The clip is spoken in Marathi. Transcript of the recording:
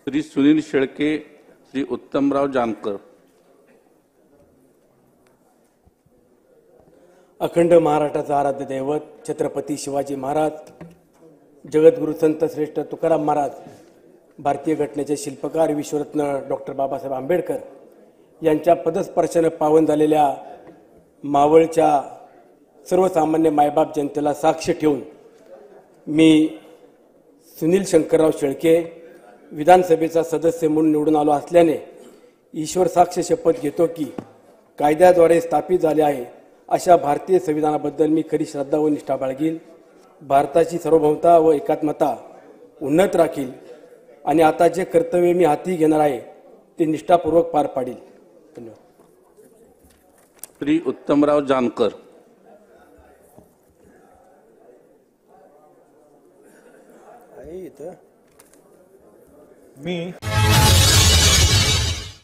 श्री सुनील शेळके, श्री उत्तमराव जानकर। अखंड महाराष्ट्राचा आराध्य दैवत छत्रपती शिवाजी महाराज, जगद्गुरु संत श्रेष्ठ तुकाराम महाराज, भारतीय घटनेचे शिल्पकार विश्वरत्न डॉक्टर बाबासाहेब आंबेडकर यांच्या पदस्पर्शाने पावन झालेल्या मावळच्या सर्वसामान्य मायबाप जनतेला साक्ष ठेवून मी सुनील शंकरराव शेळके विधानसभेचा सदस्य म्हणून निवडून आलो असल्याने ईश्वर साक्ष शपथ घेतो की कायद्याद्वारे स्थापित झाले आहे अशा भारतीय संविधानाबद्दल मी खरी श्रद्धा व निष्ठा बाळगील, भारताची सार्वभौमता व एकात्मता उन्नत राखील आणि आता जे कर्तव्य मी हाती घेणार आहे ते निष्ठापूर्वक पार पाडील। धन्यवाद। श्री उत्तमराव जानकर। मी